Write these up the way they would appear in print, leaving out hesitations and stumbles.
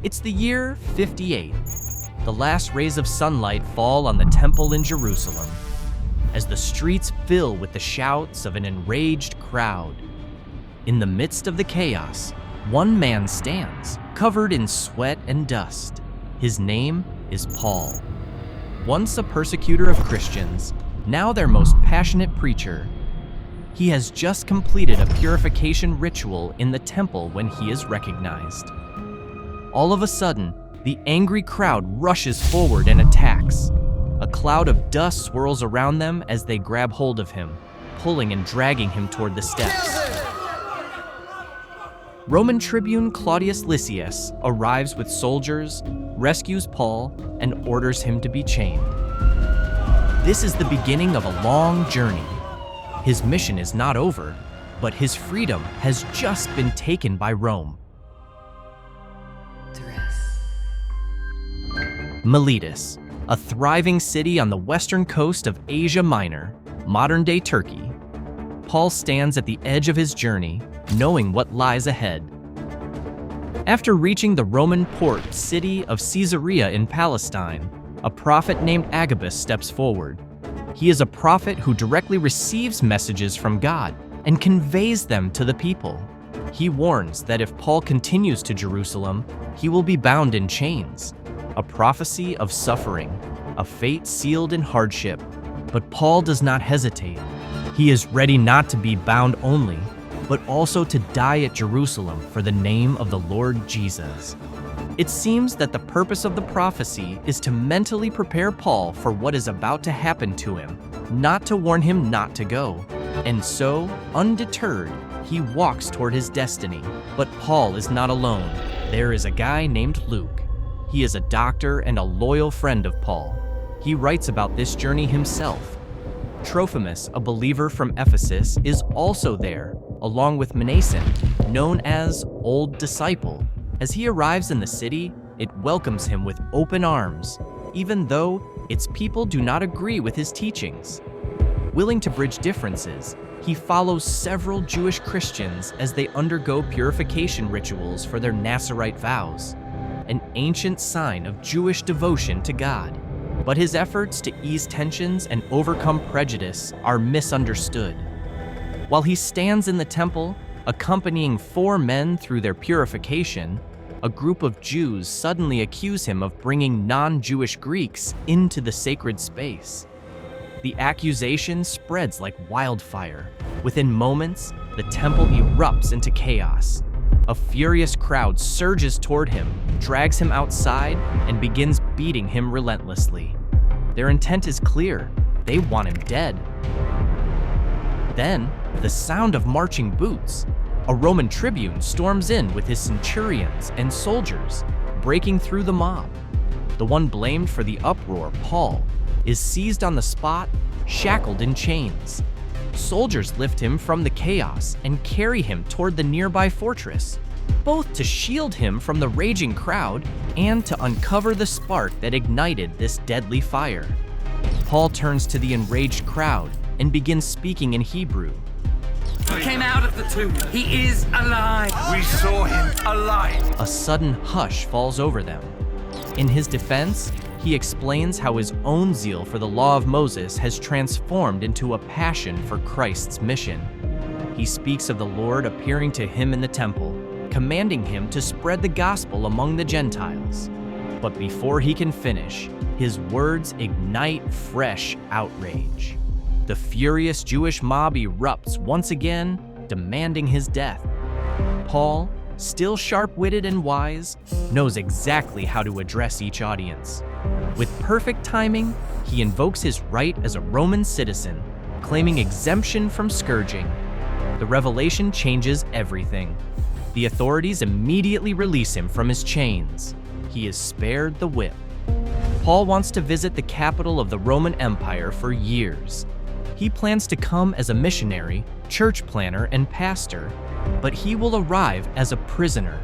It's the year 58. The last rays of sunlight fall on the temple in Jerusalem, as the streets fill with the shouts of an enraged crowd. In the midst of the chaos, one man stands, covered in sweat and dust. His name is Paul. Once a persecutor of Christians, now their most passionate preacher. He has just completed a purification ritual in the temple when he is recognized. All of a sudden, the angry crowd rushes forward and attacks. A cloud of dust swirls around them as they grab hold of him, pulling and dragging him toward the steps. Roman tribune Claudius Lysias arrives with soldiers, rescues Paul, and orders him to be chained. This is the beginning of a long journey. His mission is not over, but his freedom has just been taken by Rome. Dres. Miletus, a thriving city on the western coast of Asia Minor, modern-day Turkey. Paul stands at the edge of his journey, knowing what lies ahead. After reaching the Roman port city of Caesarea in Palestine, a prophet named Agabus steps forward. He is a prophet who directly receives messages from God and conveys them to the people. He warns that if Paul continues to Jerusalem, he will be bound in chains, a prophecy of suffering, a fate sealed in hardship. But Paul does not hesitate. He is ready not to be bound only, but also to die at Jerusalem for the name of the Lord Jesus. It seems that the purpose of the prophecy is to mentally prepare Paul for what is about to happen to him, not to warn him not to go. And so, undeterred, he walks toward his destiny. But Paul is not alone. There is a guy named Luke. He is a doctor and a loyal friend of Paul. He writes about this journey himself. Trophimus, a believer from Ephesus, is also there, along with Mnason, known as Old Disciple. As he arrives in the city, it welcomes him with open arms, even though its people do not agree with his teachings. Willing to bridge differences, he follows several Jewish Christians as they undergo purification rituals for their Nazirite vows, an ancient sign of Jewish devotion to God. But his efforts to ease tensions and overcome prejudice are misunderstood. While he stands in the temple, accompanying 4 men through their purification, a group of Jews suddenly accuse him of bringing non-Jewish Greeks into the sacred space. The accusation spreads like wildfire. Within moments, the temple erupts into chaos. A furious crowd surges toward him, drags him outside, and begins beating him relentlessly. Their intent is clear. They want him dead. Then, the sound of marching boots. A Roman tribune storms in with his centurions and soldiers, breaking through the mob. The one blamed for the uproar, Paul, is seized on the spot, shackled in chains. Soldiers lift him from the chaos and carry him toward the nearby fortress, both to shield him from the raging crowd and to uncover the spark that ignited this deadly fire. Paul turns to the enraged crowd and begins speaking in Hebrew. He came out of the tomb. He is alive. We saw him alive. A sudden hush falls over them. In his defense, he explains how his own zeal for the law of Moses has transformed into a passion for Christ's mission. He speaks of the Lord appearing to him in the temple, commanding him to spread the gospel among the Gentiles. But before he can finish, his words ignite fresh outrage. The furious Jewish mob erupts once again, demanding his death. Paul, still sharp-witted and wise, knows exactly how to address each audience. With perfect timing, he invokes his right as a Roman citizen, claiming exemption from scourging. The revelation changes everything. The authorities immediately release him from his chains. He is spared the whip. Paul wants to visit the capital of the Roman Empire for years. He plans to come as a missionary, church planner, and pastor, but he will arrive as a prisoner.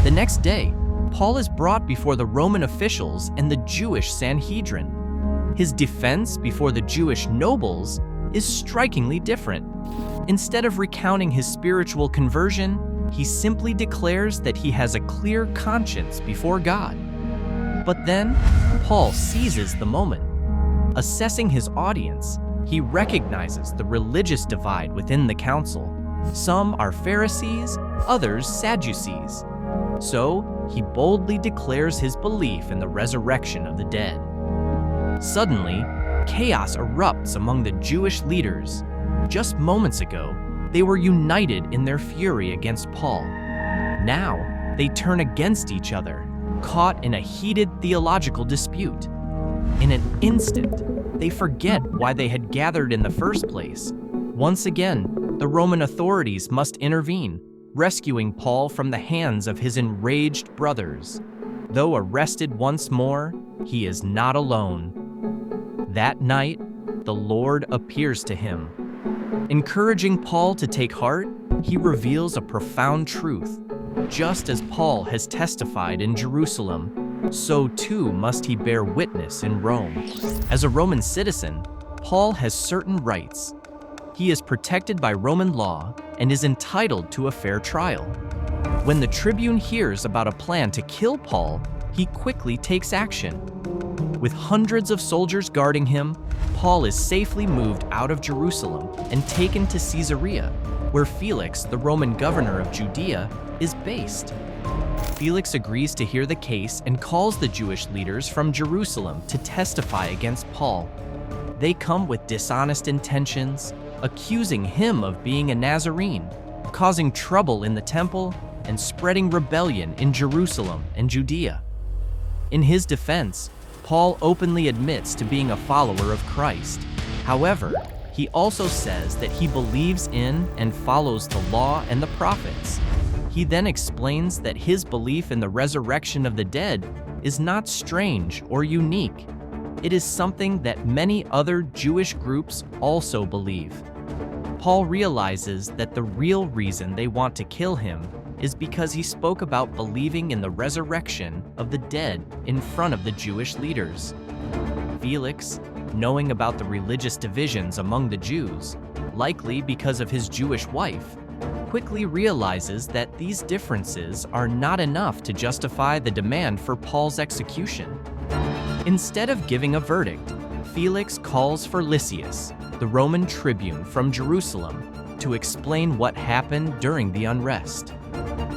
The next day, Paul is brought before the Roman officials and the Jewish Sanhedrin. His defense before the Jewish nobles is strikingly different. Instead of recounting his spiritual conversion, he simply declares that he has a clear conscience before God. But then, Paul seizes the moment. Assessing his audience, he recognizes the religious divide within the council. Some are Pharisees, others Sadducees. So, he boldly declares his belief in the resurrection of the dead. Suddenly, chaos erupts among the Jewish leaders. Just moments ago, they were united in their fury against Paul. Now, they turn against each other, caught in a heated theological dispute. In an instant, they forget why they had gathered in the first place. Once again, the Roman authorities must intervene, rescuing Paul from the hands of his enraged brothers. Though arrested once more, he is not alone. That night, the Lord appears to him. Encouraging Paul to take heart, he reveals a profound truth. Just as Paul has testified in Jerusalem, so too must he bear witness in Rome. As a Roman citizen, Paul has certain rights. He is protected by Roman law and is entitled to a fair trial. When the tribune hears about a plan to kill Paul, he quickly takes action. With hundreds of soldiers guarding him, Paul is safely moved out of Jerusalem and taken to Caesarea, where Felix, the Roman governor of Judea, is based. Felix agrees to hear the case and calls the Jewish leaders from Jerusalem to testify against Paul. They come with dishonest intentions, accusing him of being a Nazarene, causing trouble in the temple, and spreading rebellion in Jerusalem and Judea. In his defense, Paul openly admits to being a follower of Christ. However, he also says that he believes in and follows the law and the prophets. He then explains that his belief in the resurrection of the dead is not strange or unique. It is something that many other Jewish groups also believe. Paul realizes that the real reason they want to kill him is because he spoke about believing in the resurrection of the dead in front of the Jewish leaders. Felix, knowing about the religious divisions among the Jews, likely because of his Jewish wife, quickly realizes that these differences are not enough to justify the demand for Paul's execution. Instead of giving a verdict, Felix calls for Lysias, the Roman tribune from Jerusalem, to explain what happened during the unrest.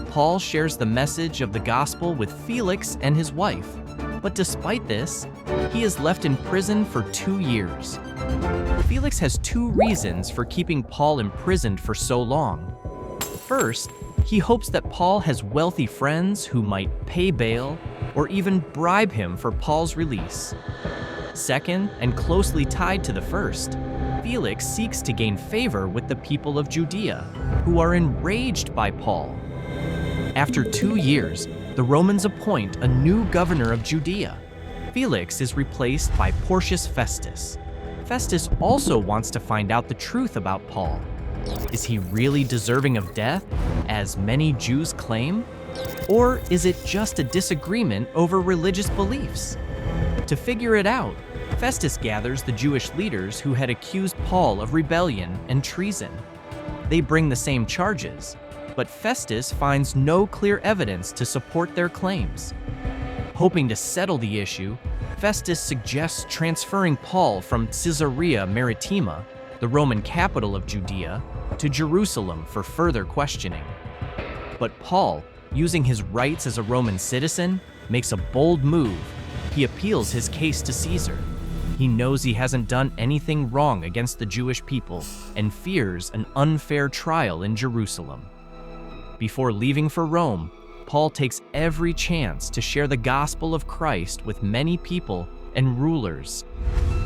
Paul shares the message of the gospel with Felix and his wife, but despite this, he is left in prison for 2 years. Felix has 2 reasons for keeping Paul imprisoned for so long. First, he hopes that Paul has wealthy friends who might pay bail or even bribe him for Paul's release. Second, and closely tied to the first, Felix seeks to gain favor with the people of Judea, who are enraged by Paul. After 2 years, the Romans appoint a new governor of Judea. Felix is replaced by Porcius Festus. Festus also wants to find out the truth about Paul. Is he really deserving of death, as many Jews claim? Or is it just a disagreement over religious beliefs? To figure it out, Festus gathers the Jewish leaders who had accused Paul of rebellion and treason. They bring the same charges, but Festus finds no clear evidence to support their claims. Hoping to settle the issue, Festus suggests transferring Paul from Caesarea Maritima, the Roman capital of Judea, to Jerusalem for further questioning. But Paul, using his rights as a Roman citizen, makes a bold move. He appeals his case to Caesar. He knows he hasn't done anything wrong against the Jewish people and fears an unfair trial in Jerusalem. Before leaving for Rome, Paul takes every chance to share the gospel of Christ with many people and rulers.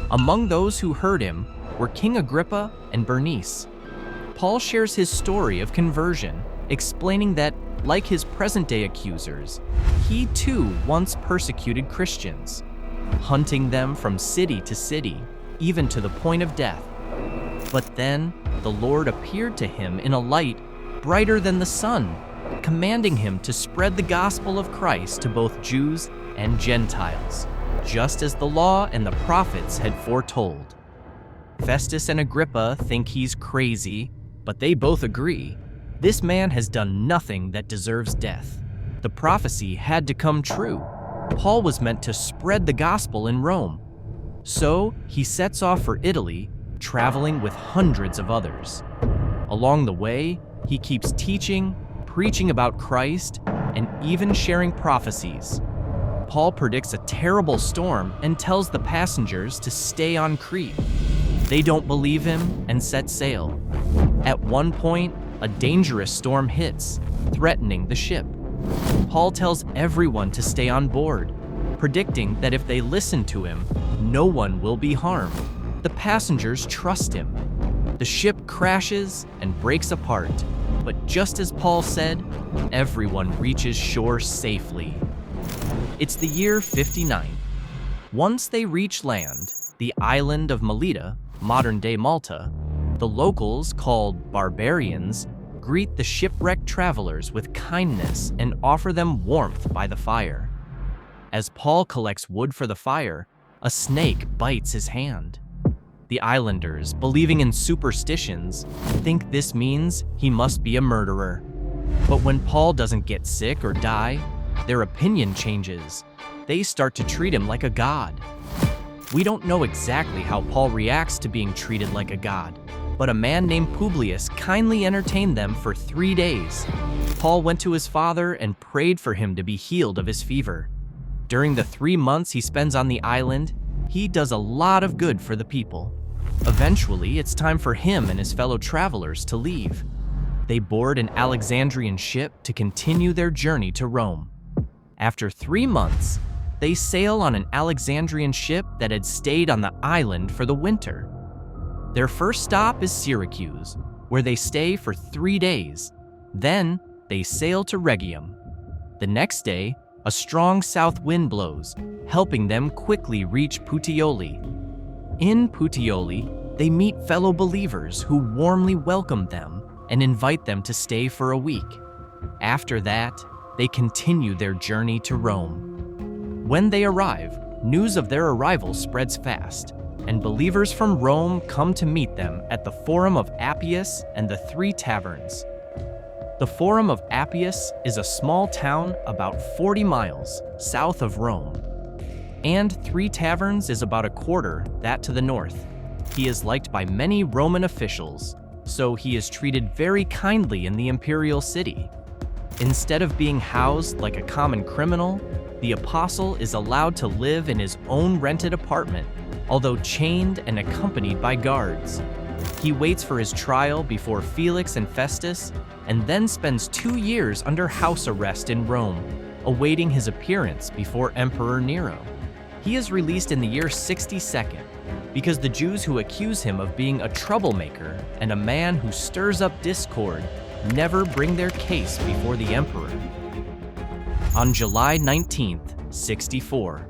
Among those who heard him were King Agrippa and Bernice. Paul shares his story of conversion, explaining that, like his present-day accusers, he too once persecuted Christians, hunting them from city to city, even to the point of death. But then, the Lord appeared to him in a light brighter than the sun, commanding him to spread the gospel of Christ to both Jews and Gentiles, just as the law and the prophets had foretold. Festus and Agrippa think he's crazy, but they both agree. This man has done nothing that deserves death. The prophecy had to come true. Paul was meant to spread the gospel in Rome. So he sets off for Italy, traveling with hundreds of others. Along the way, he keeps teaching, preaching about Christ, and even sharing prophecies. Paul predicts a terrible storm and tells the passengers to stay on Crete. They don't believe him and set sail. At one point, a dangerous storm hits, threatening the ship. Paul tells everyone to stay on board, predicting that if they listen to him, no one will be harmed. The passengers trust him. The ship crashes and breaks apart, but just as Paul said, everyone reaches shore safely. It's the year 59. Once they reach land, the island of Melita, modern-day Malta, the locals, called barbarians, greet the shipwrecked travelers with kindness and offer them warmth by the fire. As Paul collects wood for the fire, a snake bites his hand. The islanders, believing in superstitions, think this means he must be a murderer. But when Paul doesn't get sick or die, their opinion changes. They start to treat him like a god. We don't know exactly how Paul reacts to being treated like a god, but a man named Publius kindly entertained them for 3 days. Paul went to his father and prayed for him to be healed of his fever. During the 3 months he spends on the island, he does a lot of good for the people. Eventually, it's time for him and his fellow travelers to leave. They board an Alexandrian ship to continue their journey to Rome. After 3 months, they sail on an Alexandrian ship that had stayed on the island for the winter. Their first stop is Syracuse, where they stay for 3 days. Then, they sail to Rhegium. The next day, a strong south wind blows, helping them quickly reach Puteoli. In Puteoli, they meet fellow believers who warmly welcome them and invite them to stay for a week. After that, they continue their journey to Rome. When they arrive, news of their arrival spreads fast, and believers from Rome come to meet them at the Forum of Appius and the 3 taverns. The Forum of Appius is a small town about 40 miles south of Rome, and 3 taverns is about a quarter that to the north. He is liked by many Roman officials, so he is treated very kindly in the imperial city. Instead of being housed like a common criminal, the apostle is allowed to live in his own rented apartment, although chained and accompanied by guards. He waits for his trial before Felix and Festus, and then spends 2 years under house arrest in Rome, awaiting his appearance before Emperor Nero. He is released in the year 62 because the Jews who accuse him of being a troublemaker and a man who stirs up discord never bring their case before the emperor. On July 19th, 64,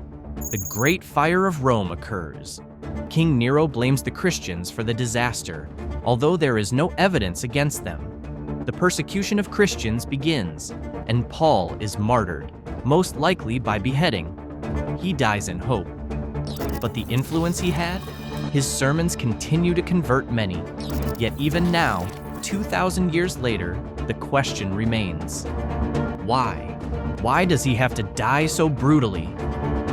the Great Fire of Rome occurs. King Nero blames the Christians for the disaster, although there is no evidence against them. The persecution of Christians begins, and Paul is martyred, most likely by beheading. He dies in hope. But the influence he had? His sermons continue to convert many. Yet even now, 2,000 years later, the question remains. Why? Why does he have to die so brutally?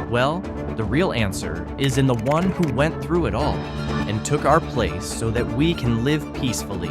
Well, the real answer is in the one who went through it all and took our place so that we can live peacefully.